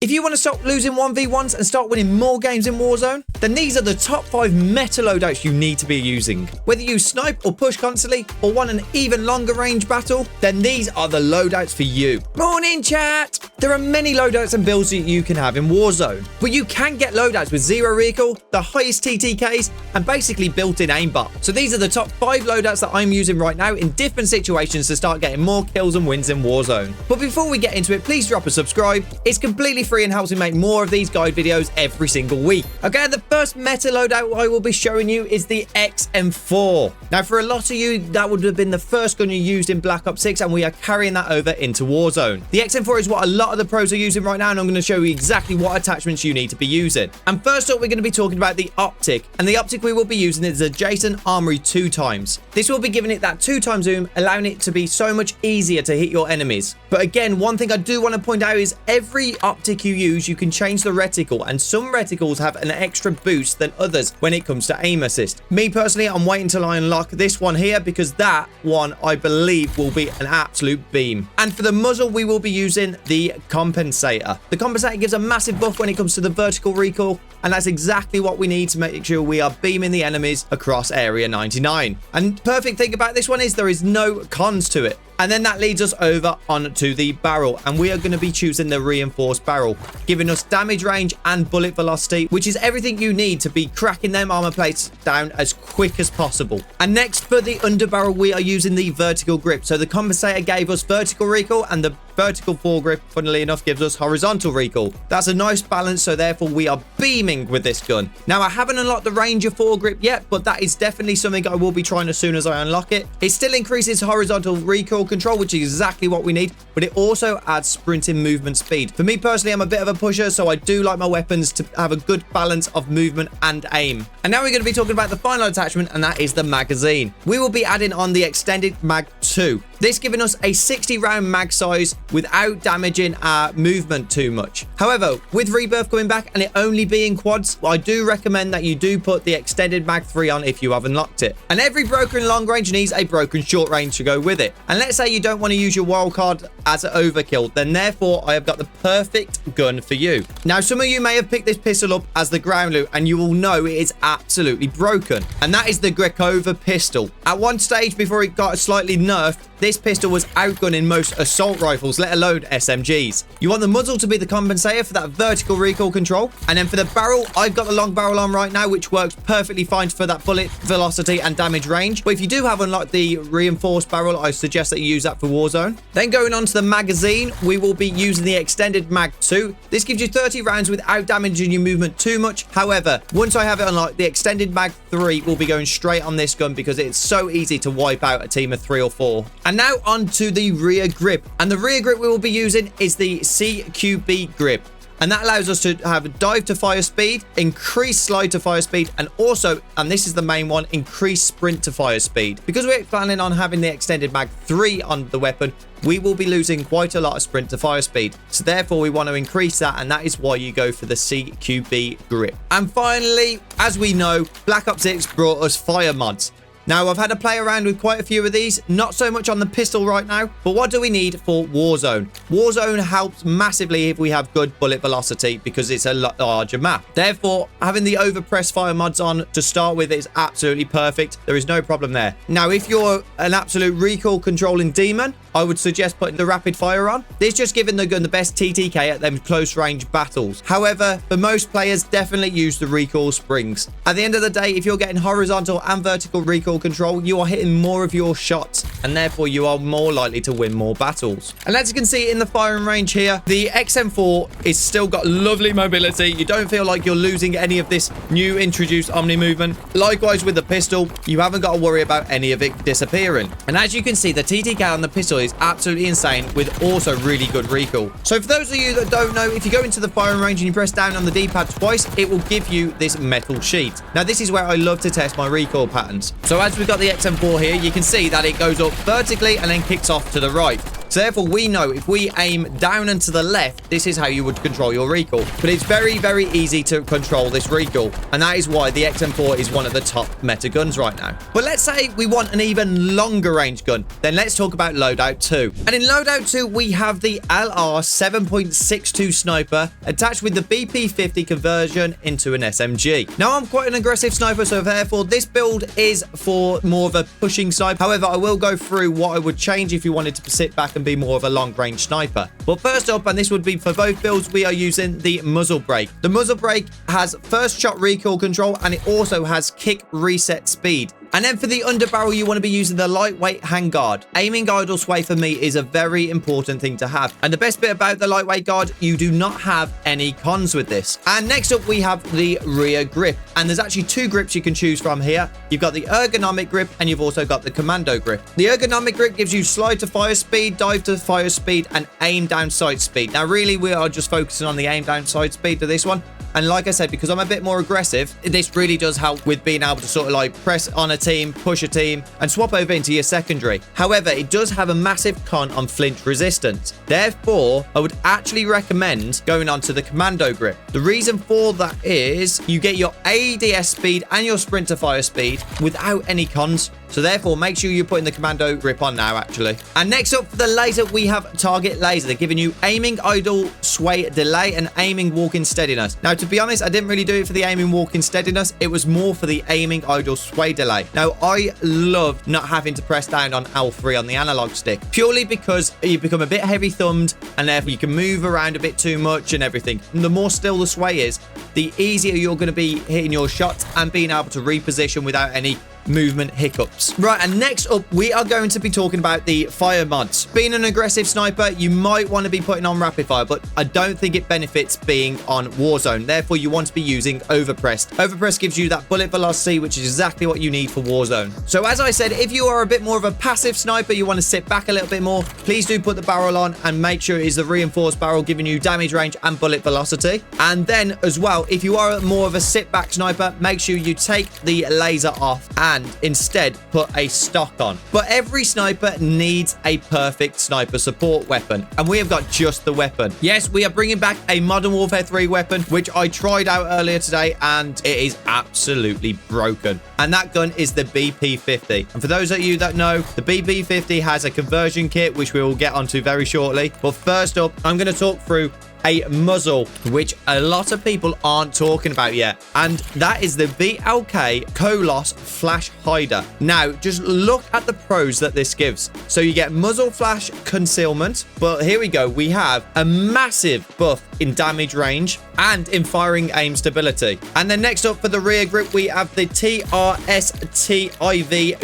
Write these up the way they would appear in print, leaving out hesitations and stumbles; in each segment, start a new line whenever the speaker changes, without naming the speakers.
If you want to stop losing 1v1s and start winning more games in Warzone, then these are the top 5 meta loadouts you need to be using. Whether you snipe or push constantly or want an even longer range battle, then these are the loadouts for you. Morning chat! There are many loadouts and builds that you can have in Warzone, but you can get loadouts with zero recoil, the highest TTKs, and basically built-in aimbot. So these are the top 5 loadouts that I'm using right now in different situations to start getting more kills and wins in Warzone. But before we get into it, please drop a subscribe. It's completely free and helps me make more of these guide videos every single week. Okay, the first meta loadout I will be showing you is the XM4. Now, for a lot of you, that would have been the first gun you used in Black Ops 6, and we are carrying that over into Warzone. The XM4 is what a lot of the pros are using right now, and I'm going to show you exactly what attachments you need to be using. And first up, we're going to be talking about the optic, and the optic we will be using is the Jason Armory 2x. This will be giving it that 2x zoom, allowing it to be so much easier to hit your enemies. But again, one thing I do want to point out is every optic you use, you can change the reticle, and some reticles have an extra boost than others when it comes to aim assist. Me personally, I'm waiting till I unlock this one here because that one I believe will be an absolute beam. And for the muzzle, we will be using the compensator. The compensator gives a massive buff when it comes to the vertical recoil, and that's exactly what we need to make sure we are beaming the enemies across area 99. And perfect thing about this one is there is no cons to it. And then that leads us over onto the barrel, and we are going to be choosing the reinforced barrel, giving us damage range and bullet velocity, which is everything you need to be cracking them armor plates down as quick as possible. And next, for the underbarrel, we are using the vertical grip. So the compensator gave us vertical recoil, and the vertical foregrip, funnily enough, gives us horizontal recoil. That's a nice balance, so therefore we are beaming with this gun. Now, I haven't unlocked the Ranger foregrip yet, but that is definitely something I will be trying as soon as I unlock it. It still increases horizontal recoil control, which is exactly what we need, but it also adds sprinting movement speed. For me personally, I'm a bit of a pusher, so I do like my weapons to have a good balance of movement and aim. And now we're going to be talking about the final attachment, and that is the magazine. We will be adding on the extended mag 2. This giving us a 60 round mag size without damaging our movement too much. However, with Rebirth coming back and it only being quads, I do recommend that you do put the extended mag 3 on if you have unlocked it. And every broken long range needs a broken short range to go with it. And let's say you don't want to use your wild card as an overkill, then therefore I have got the perfect gun for you. Now, some of you may have picked this pistol up as the ground loot, and you will know it is absolutely broken. And that is the Grekhova pistol. At one stage before it got slightly nerfed, this pistol was outgunning most assault rifles, let alone SMGs. You want the muzzle to be the compensator for that vertical recoil control. And then for the barrel, I've got the long barrel on right now, which works perfectly fine for that bullet velocity and damage range. But if you do have unlocked the reinforced barrel, I suggest that you use that for Warzone. Then going on to the magazine, we will be using the extended mag 2. This gives you 30 rounds without damaging your movement too much. However, once I have it unlocked, the extended mag 3 will be going straight on this gun because it's so easy to wipe out a team of 3 or 4. And now on to the rear grip. And the rear grip we will be using is the CQB grip. And that allows us to have a dive to fire speed, increase slide to fire speed, and also, and this is the main one, increase sprint to fire speed. Because we're planning on having the extended mag 3 on the weapon, we will be losing quite a lot of sprint to fire speed. So therefore, we want to increase that, and that is why you go for the CQB grip. And finally, as we know, Black Ops 6 brought us fire mods. Now, I've had to play around with quite a few of these, not so much on the pistol right now, but what do we need for Warzone? Warzone helps massively if we have good bullet velocity because it's a larger map. Therefore, having the overpress fire mods on to start with is absolutely perfect. There is no problem there. Now, if you're an absolute recoil controlling demon, I would suggest putting the rapid fire on. This just giving the gun the best TTK at them close range battles. However, for most players, definitely use the recoil springs. At the end of the day, if you're getting horizontal and vertical recoil control, you are hitting more of your shots, and therefore you are more likely to win more battles. And as you can see in the firing range here, the XM4 is still got lovely mobility. You don't feel like you're losing any of this new introduced omni movement. Likewise with the pistol, you haven't got to worry about any of it disappearing. And as you can see, the TTK on the pistol is absolutely insane with also really good recoil. So for those of you that don't know, if you go into the firing range and you press down on the D-pad twice, it will give you this metal sheet. Now this is where I love to test my recoil patterns. So as we've got the XM4 here, you can see that it goes up vertically and then kicks off to the right. So therefore, we know if we aim down and to the left, this is how you would control your recoil. But it's very, very easy to control this recoil. And that is why the XM4 is one of the top meta guns right now. But let's say we want an even longer range gun. Then let's talk about Loadout 2. And in Loadout 2, we have the LR 7.62 sniper attached with the BP50 conversion into an SMG. Now, I'm quite an aggressive sniper, so therefore this build is for more of a pushing snipe. However, I will go through what I would change if you wanted to sit back and be more of a long range sniper. But first up, and this would be for both builds, we are using the muzzle brake. The muzzle brake has first shot recoil control, and it also has kick reset speed. And then for the underbarrel, you want to be using the lightweight handguard. Aiming idle sway for me is a very important thing to have. And the best bit about the lightweight guard, you do not have any cons with this. And next up, we have the rear grip. And there's actually two grips you can choose from here. You've got the ergonomic grip, and you've also got the commando grip. The ergonomic grip gives you slide to fire speed, dive to fire speed, and aim down sight speed. Now, really, we are just focusing on the aim down sight speed for this one. And like I said, because I'm a bit more aggressive, this really does help with being able to sort of like press on a team, push a team, and swap over into your secondary. However, it does have a massive con on flinch resistance. Therefore, I would actually recommend going on to the commando grip. The reason for that is you get your ADS speed and your sprint to fire speed without any cons. So therefore, make sure you're putting the commando grip on now, actually. And next up for the laser, we have target laser. They're giving you aiming idle sway delay and aiming walk-in steadiness. Now, to be honest, I didn't really do it for the aiming walk-in steadiness. It was more for the aiming idle sway delay. Now, I love not having to press down on L3 on the analog stick, purely because you become a bit heavy-thumbed, and therefore you can move around a bit too much and everything. And the more still the sway is, the easier you're going to be hitting your shots and being able to reposition without any movement hiccups. Right, and next up, we are going to be talking about the fire mods. Being an aggressive sniper, you might want to be putting on rapid fire, but I don't think it benefits being on Warzone. Therefore, you want to be using overpressed. Overpress gives you that bullet velocity, which is exactly what you need for Warzone. So as I said, if you are a bit more of a passive sniper, you want to sit back a little bit more, please do put the barrel on and make sure it is the reinforced barrel, giving you damage range and bullet velocity. And then as well, if you are more of a sit back sniper, make sure you take the laser off and instead put a stock on. But every sniper needs a perfect sniper support weapon, and we have got just the weapon. Yes, we are bringing back a Modern Warfare 3 weapon, which I tried out earlier today, and it is absolutely broken. And that gun is the BP50. And for those of you that know, the BP50 has a conversion kit, which we will get onto very shortly. But first up, I'm going to talk through a muzzle, which a lot of people aren't talking about yet, and that is the VLK Kolos Flash Hider. Now, just look at the pros that this gives. So you get muzzle flash concealment, but here we go. We have a massive buff in damage range and in firing aim stability. And then next up for the rear grip, we have the TRSTIV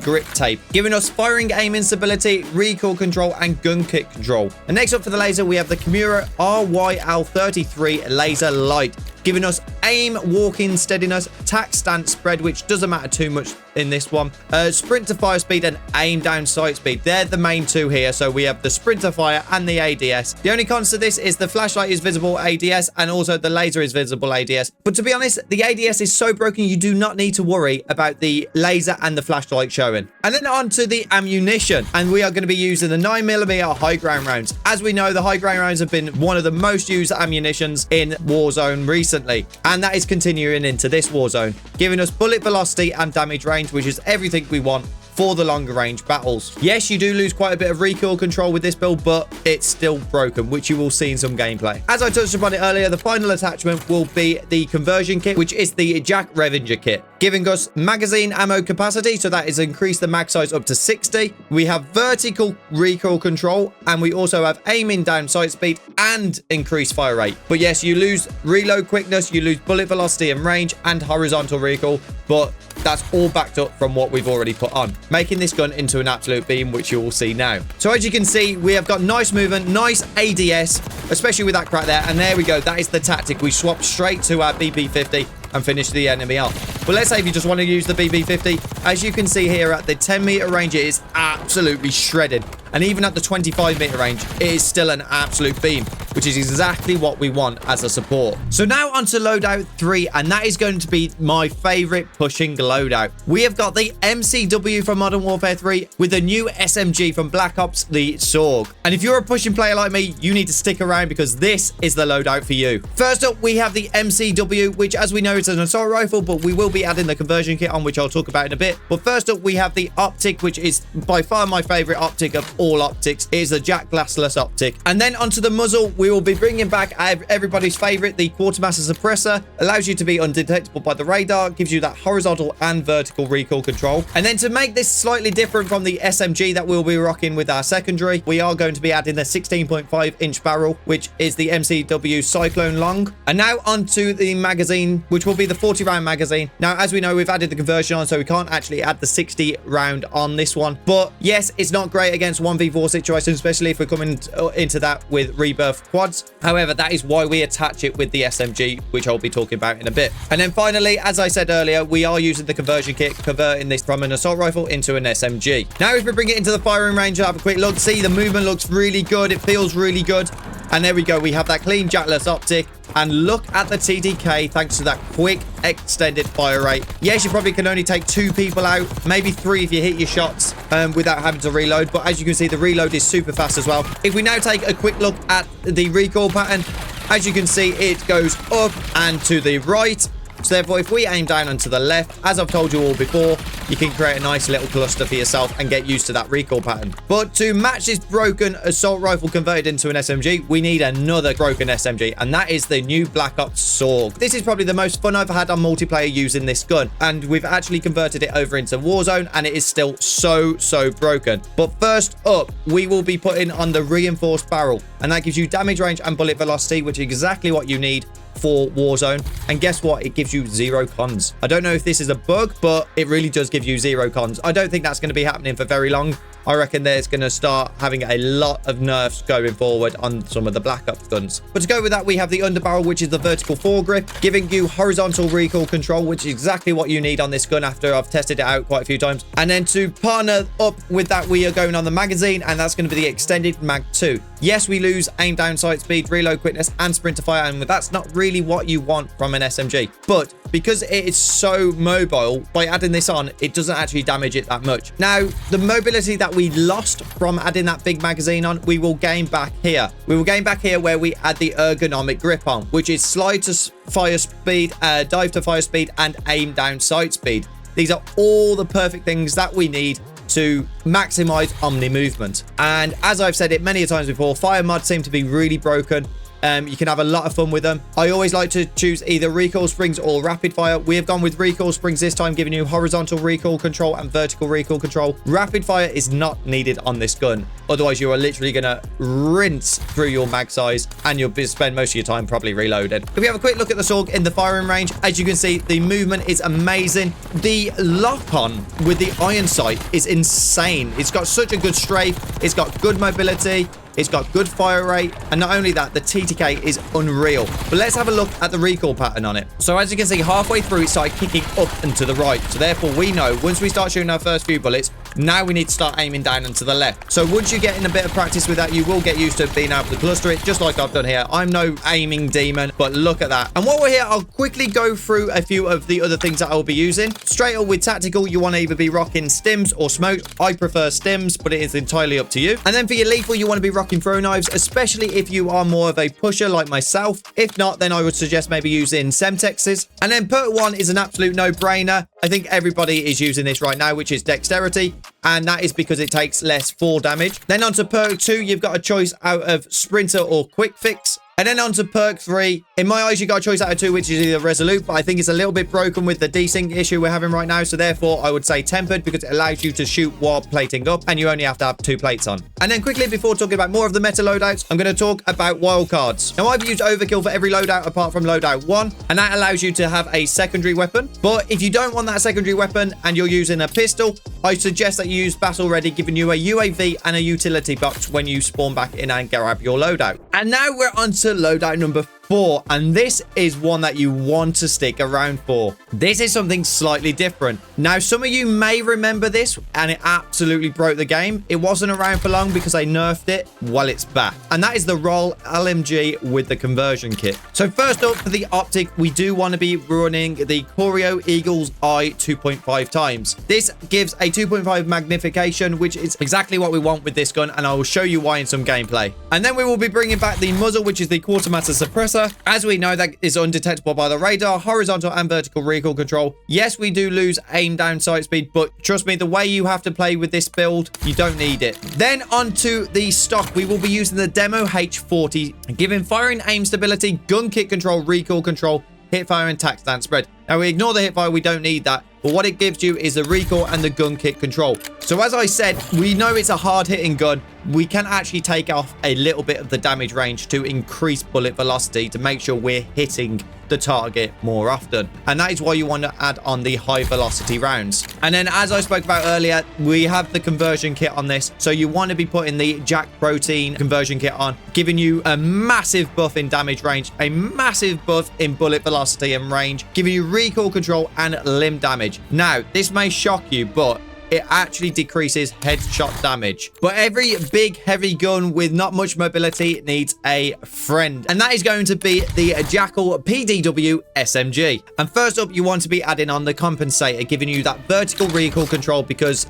grip tape, giving us firing aim instability, recoil control, and gun kick control. And next up for the laser, we have the Kimura RYL33 laser light, giving us aim, walk-in steadiness, tack stance spread, which doesn't matter too much in this one, sprint to fire speed, and aim down sight speed. They're the main two here. So we have the sprint to fire and the ADS. The only cons to this is the flashlight is visible ADS, and also the laser is visible ADS. But to be honest, the ADS is so broken, you do not need to worry about the laser and the flashlight showing. And then on to the ammunition, and we are going to be using the 9mm high ground rounds. As we know, the high ground rounds have been one of the most used ammunitions in Warzone recently, and that is continuing into this Warzone, giving us bullet velocity and damage range, which is everything we want for the longer range battles. Yes, you do lose quite a bit of recoil control with this build, but it's still broken, which you will see in some gameplay. As I touched upon it earlier, the final attachment will be the conversion kit, which is the Jack Revenger kit, giving us magazine ammo capacity, so that is increased the mag size up to 60. We have vertical recoil control, and we also have aiming down sight speed and increased fire rate. But yes, you lose reload quickness, you lose bullet velocity and range, and horizontal recoil, but that's all backed up from what we've already put on, making this gun into an absolute beam, which you will see now. So as you can see, we have got nice movement, nice ADS, especially with that crack there. And there we go. That is the tactic. We swap straight to our BP50 and finish the enemy off. But let's say if you just want to use the BP50, as you can see here at the 10-meter range, it is absolutely shredded. And even at the 25-meter range, it is still an absolute beam, which is exactly what we want as a support. So now onto Loadout 3, and that is going to be my favorite pushing loadout. We have got the MCW from Modern Warfare 3 with the new SMG from Black Ops, the SAUG. And if you're a pushing player like me, you need to stick around because this is the loadout for you. First up, we have the MCW, which as we know, it's an assault rifle, but we will be adding the conversion kit on, which I'll talk about in a bit. But first up, we have the optic, which is by far my favorite optic of all optics. It is the Jack glassless optic. And then onto the muzzle, we will be bringing back everybody's favorite, the quartermaster suppressor. Allows you to be undetectable by the radar, gives you that horizontal and vertical recoil control. And then to make this slightly different from the SMG that we'll be rocking with our secondary, we are going to be adding the 16.5-inch barrel, which is the MCW Cyclone Long. And now onto the magazine, which will be the 40-round magazine. Now, as we know, we've added the conversion on, so we can't actually add the 60 round on this one. But yes, it's not great against 1v4 situations, especially if we're coming into that with rebirth quads. However, that is why we attach it with the SMG, which I'll be talking about in a bit. And then finally, as I said earlier, we are using the conversion kit, converting this from an assault rifle into an SMG. Now, if we bring it into the firing range, have a quick look. See, the movement looks really good. It feels really good. And there we go. We have that clean jackless optic. And look at the TDK thanks to that quick extended fire rate. Yes, you probably can only take 2 people out, maybe 3 if you hit your shots without having to reload. But as you can see, the reload is super fast as well. If we now take a quick look at the recoil pattern, as you can see, it goes up and to the right. So therefore, if we aim down and to the left, as I've told you all before, you can create a nice little cluster for yourself and get used to that recoil pattern. But to match this broken assault rifle converted into an SMG, we need another broken SMG, and that is the new Black Ops SAUG. This is probably the most fun I've had on multiplayer using this gun, and we've actually converted it over into Warzone, and it is still so broken. But first up, we will be putting on the reinforced barrel, and that gives you damage range and bullet velocity, which is exactly what you need for Warzone. And guess what? It gives you 0 cons. I don't know if this is a bug, but it really does give you 0 cons. I don't think that's going to be happening for very long. I reckon there's going to start having a lot of nerfs going forward on some of the Black Ops guns. But to go with that, we have the underbarrel, which is the vertical foregrip, giving you horizontal recoil control, which is exactly what you need on this gun after I've tested it out quite a few times. And then to partner up with that, we are going on the magazine, and that's going to be the extended Mag 2. Yes, we lose aim down sight speed, reload quickness, and sprint to fire, and that's not really what you want from an SMG. But because it is so mobile, by adding this on, it doesn't actually damage it that much. Now, the mobility that we lost from adding that big magazine on, we will gain back here. We will gain back here where we add the ergonomic grip on, which is slide to fire speed, dive to fire speed, and aim down sight speed. These are all the perfect things that we need to maximize Omni movement. And as I've said it many times before, fire mods seem to be really broken. You can have a lot of fun with them. I always like to choose either recoil springs or rapid fire. We have gone with recoil springs this time, giving you horizontal recoil control and vertical recoil control. Rapid fire is not needed on this gun. Otherwise, you are literally going to rinse through your mag size and you'll spend most of your time probably reloaded. If we have a quick look at the SAUG in the firing range, as you can see, the movement is amazing. The lock-on with the iron sight is insane. It's got such a good strafe. It's got good mobility. It's got good fire rate, and not only that, the TTK is unreal. But let's have a look at the recoil pattern on it. So as you can see, halfway through, it started kicking up and to the right. So therefore, we know once we start shooting our first few bullets, now we need to start aiming down and to the left. So once you get in a bit of practice with that, you will get used to being able to cluster it, just like I've done here. I'm no aiming demon, but look at that. And while we're here, I'll quickly go through a few of the other things that I will be using. Straight up with tactical, you want to either be rocking stims or smokes. I prefer stims, but it is entirely up to you. And then for your lethal, you want to be rocking throw knives, especially if you are more of a pusher like myself. If not, then I would suggest maybe using Semtexes. And then perk 1 is an absolute no-brainer. I think everybody is using this right now, which is dexterity. And that is because it takes less fall damage. Then onto perk 2, you've got a choice out of sprinter or quick fix. And then on to perk 3. In my eyes, you got a choice out of 2, which is either resolute, but I think it's a little bit broken with the desync issue we're having right now. So therefore, I would say tempered, because it allows you to shoot while plating up, and you only have to have 2 plates on. And then quickly, before talking about more of the meta loadouts, I'm going to talk about wildcards. Now, I've used overkill for every loadout apart from loadout 1, and that allows you to have a secondary weapon. But if you don't want that secondary weapon and you're using a pistol, I suggest that you use battle ready, giving you a UAV and a utility box when you spawn back in and grab your loadout. And now we're on to loadout number 4, and this is one that you want to stick around for. This is something slightly different. Now, some of you may remember this, and it absolutely broke the game. It wasn't around for long because I nerfed it. Well, it's back, and that is the RAAL LMG with the conversion kit. So first up, for the optic, we do want to be running the Corio Eagle's Eye 2.5 times. This gives a 2.5 magnification, which is exactly what we want with this gun, and I will show you why in some gameplay. And then we will be bringing back the muzzle, which is the quartermaster suppressor. As we know, that is undetectable by the radar, horizontal and vertical recoil control. Yes, we do lose aim down sight speed, but trust me, the way you have to play with this build, you don't need it. Then onto the stock, we will be using the Demo H40, giving firing aim stability, gun kick control, recoil control, hip fire and tac stance spread. Now, we ignore the hip fire, we don't need that. But what it gives you is the recoil and the gun kick control. So as I said, we know it's a hard-hitting gun. We can actually take off a little bit of the damage range to increase bullet velocity to make sure we're hitting the target more often. And that is why you want to add on the high velocity rounds. And then, as I spoke about earlier, we have the conversion kit on this. So you want to be putting the Jack protein conversion kit on, giving you a massive buff in damage range, a massive buff in bullet velocity and range, giving you recoil control and limb damage. Now, this may shock you, but it actually decreases headshot damage. But every big, heavy gun with not much mobility needs a friend. And that is going to be the Jackal PDW SMG. And first up, you want to be adding on the compensator, giving you that vertical recoil control, because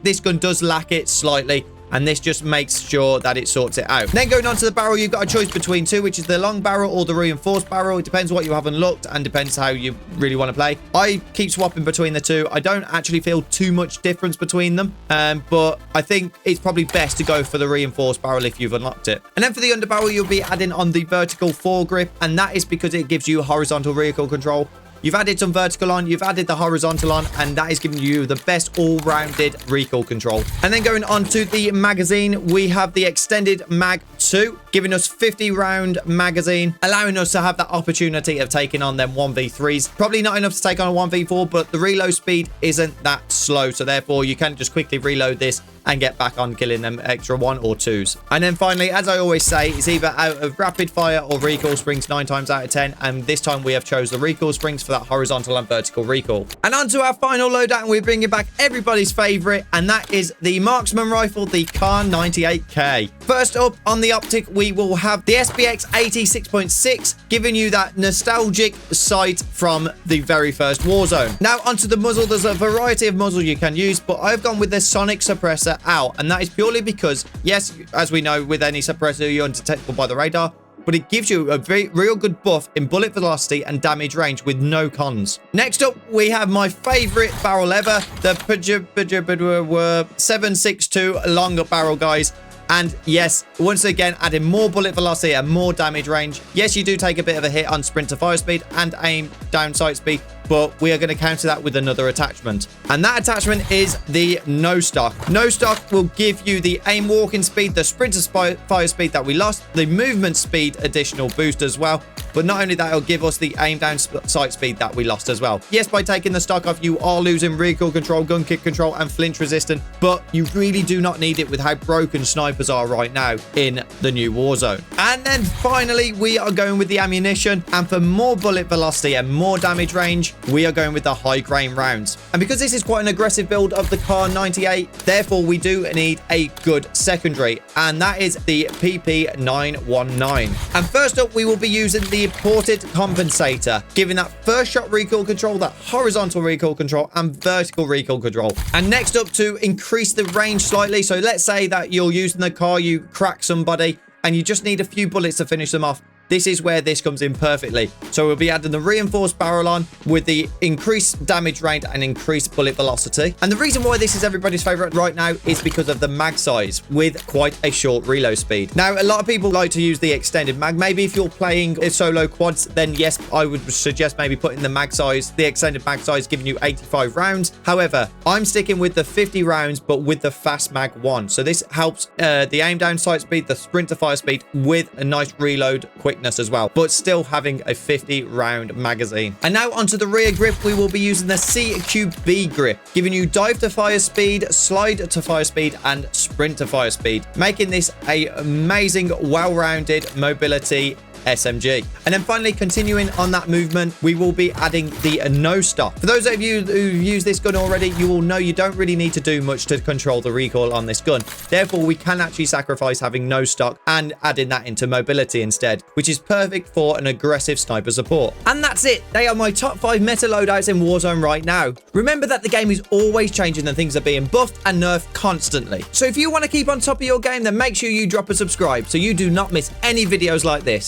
this gun does lack it slightly. And this just makes sure that it sorts it out. Then going on to the barrel, you've got a choice between two, which is the long barrel or the reinforced barrel. It depends what you have unlocked and depends how you really want to play. I keep swapping between the two. I don't actually feel too much difference between them, but I think it's probably best to go for the reinforced barrel if you've unlocked it. And then for the underbarrel, you'll be adding on the vertical foregrip, and that is because it gives you horizontal recoil control. You've added some vertical on, you've added the horizontal on, and that is giving you the best all-rounded recoil control. And then going on to the magazine, we have the extended mag 2, giving us 50-round magazine, allowing us to have that opportunity of taking on them 1v3s. Probably not enough to take on a 1v4, but the reload speed isn't that slow, so therefore you can just quickly reload this and get back on killing them extra 1 or 2s. And then finally, as I always say, it's either out of rapid fire or recoil springs 9 times out of 10, and this time we have chose the recoil springs for that horizontal and vertical recoil. And on to our final loadout, and we're bringing back everybody's favorite, and that is the marksman rifle, the Kar 98K. First up on the optic, we will have the SBX 86.6, giving you that nostalgic sight from the very first Warzone. Now onto the muzzle, there's a variety of muzzle you can use, but I've gone with the sonic suppressor out, and that is purely because, yes, as we know, with any suppressor, you're undetectable by the radar, but it gives you a real good buff in bullet velocity and damage range with no cons. Next up, we have my favorite barrel ever, the 7.62 longer barrel, guys. And yes, once again, adding more bullet velocity and more damage range. Yes, you do take a bit of a hit on sprint to fire speed and aim down sight speed, but we are going to counter that with another attachment. And that attachment is the no stock. No stock will give you the aim walking speed, the sprint to fire speed that we lost, the movement speed additional boost as well. But not only that, it'll give us the aim down sight speed that we lost as well. Yes, by taking the stock off, you are losing recoil control, gun kick control, and flinch resistant, but you really do not need it with how broken snipers are right now in the new Warzone. And then finally, we are going with the ammunition, and for more bullet velocity and more damage range, we are going with the high grain rounds. And because this is quite an aggressive build of the Kar 98, therefore we do need a good secondary, and that is the PP919. And first up, we will be using the ported compensator, giving that first shot recoil control, that horizontal recoil control, and vertical recoil control. And next up, to increase the range slightly, so let's say that you're using the car, you crack somebody, and you just need a few bullets to finish them off. This is where this comes in perfectly. So we'll be adding the reinforced barrel on with the increased damage range and increased bullet velocity. And the reason why this is everybody's favorite right now is because of the mag size with quite a short reload speed. Now, a lot of people like to use the extended mag. Maybe if you're playing solo quads, then yes, I would suggest maybe putting the mag size, the extended mag size, giving you 85 rounds. However, I'm sticking with the 50 rounds, but with the fast mag 1. So this helps the aim down sight speed, the sprint to fire speed with a nice reload quickness as well, but still having a 50 round magazine. And now onto the rear grip, we will be using the CQB grip, giving you dive to fire speed, slide to fire speed, and sprint to fire speed, making this a amazing, well-rounded mobility SMG. And then finally, continuing on that movement, we will be adding the no stop. For those of you who use this gun already, you will know you don't really need to do much to control the recoil on this gun. Therefore, we can actually sacrifice having no stock and adding that into mobility instead, which is perfect for an aggressive sniper support. And that's it. They are my top 5 meta loadouts in Warzone right now. Remember that the game is always changing and things are being buffed and nerfed constantly. So if you want to keep on top of your game, then make sure you drop a subscribe so you do not miss any videos like this.